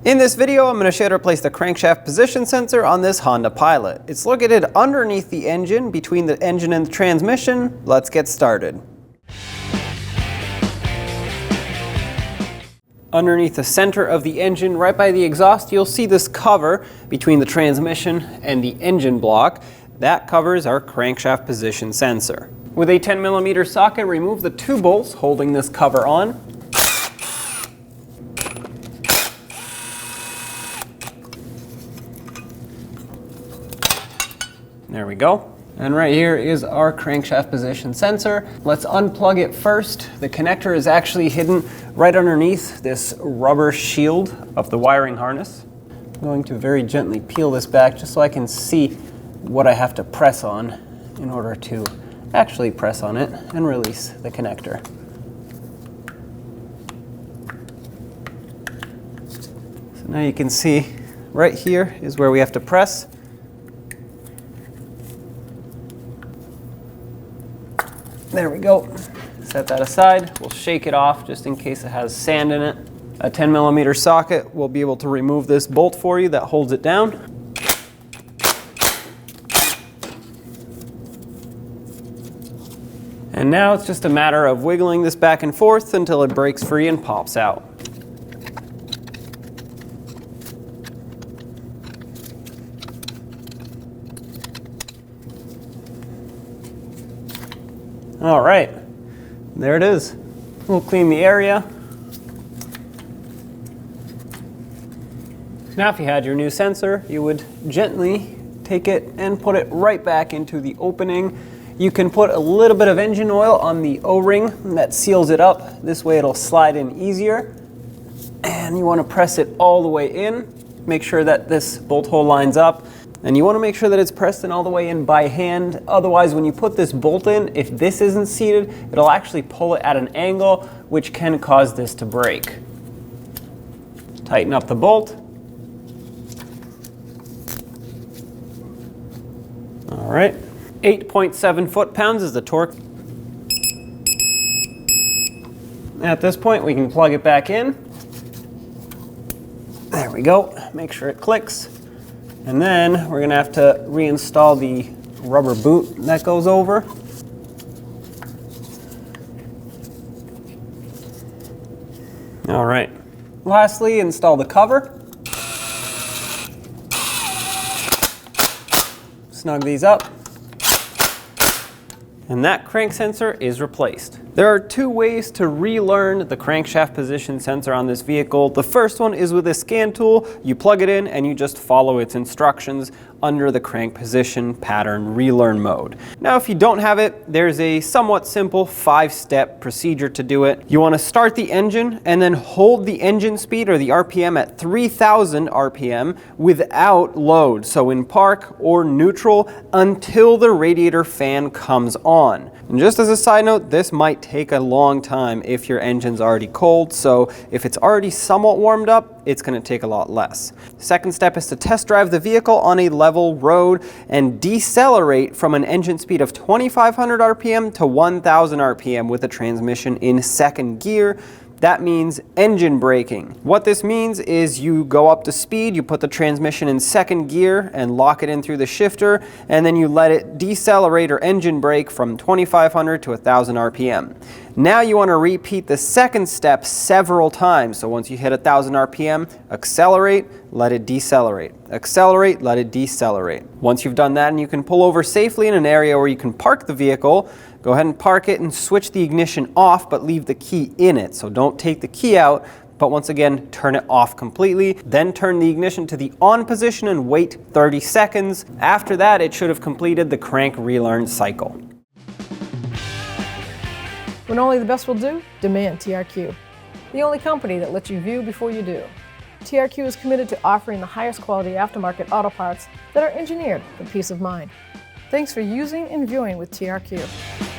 In this video, I'm going to show you how to place the crankshaft position sensor on this Honda Pilot. It's located underneath the engine, between the engine and the transmission. Let's get started. Underneath the center of the engine, right by the exhaust, you'll see this cover between the transmission and the engine block. That covers our crankshaft position sensor. With a 10mm socket, remove the two bolts holding this cover on. There we go. And right here is our crankshaft position sensor. Let's unplug it first. The connector is actually hidden right underneath this rubber shield of the wiring harness. I'm going to very gently peel this back just so I can see what I have to press on in order to actually press on it and release the connector. So now you can see right here is where we have to press. There we go. Set that aside. We'll shake it off just in case it has sand in it. A 10mm socket will be able to remove this bolt for you that holds it down. And now it's just a matter of wiggling this back and forth until it breaks free and pops out. All right, there it is. We'll clean the area. Now if you had your new sensor, you would gently take it and put it right back into the opening. You can put a little bit of engine oil on the O-ring that seals it up. This way it'll slide in easier. And you want to press it all the way in. Make sure that this bolt hole lines up. And you want to make sure that it's pressed in all the way in by hand. Otherwise, when you put this bolt in, if this isn't seated, it'll actually pull it at an angle, which can cause this to break. Tighten up the bolt. All right. 8.7 foot-pounds is the torque. At this point, we can plug it back in. There we go. Make sure it clicks. And then we're going to have to reinstall the rubber boot that goes over. All right. Lastly, install the cover. Snug these up. And that crank sensor is replaced. There are two ways to relearn the crankshaft position sensor on this vehicle. The first one is with a scan tool. You plug it in and you just follow its instructions under the crank position pattern relearn mode. Now if you don't have it, there's a somewhat simple 5-step procedure to do it. You want to start the engine and then hold the engine speed or the RPM at 3000 RPM without load, so in park or neutral, until the radiator fan comes on. And just as a side note, this might take a long time if your engine's already cold, so if it's already somewhat warmed up, it's going to take a lot less. Second step is to test drive the vehicle on a level road and decelerate from an engine speed of 2500 RPM to 1000 RPM with the transmission in second gear. That means engine braking. What this means is you go up to speed, you put the transmission in second gear and lock it in through the shifter, and then you let it decelerate or engine brake from 2500 to 1000 RPM. Now you want to repeat the second step several times. So once you hit 1000 RPM, accelerate, let it decelerate. Accelerate, let it decelerate. Once you've done that and you can pull over safely in an area where you can park the vehicle, go ahead and park it and switch the ignition off, but leave the key in it. So don't take the key out, but once again, turn it off completely. Then turn the ignition to the on position and wait 30 seconds. After that, it should have completed the crank relearn cycle. When only the best will do, demand TRQ. The only company that lets you view before you do. TRQ is committed to offering the highest quality aftermarket auto parts that are engineered for peace of mind. Thanks for using and viewing with TRQ.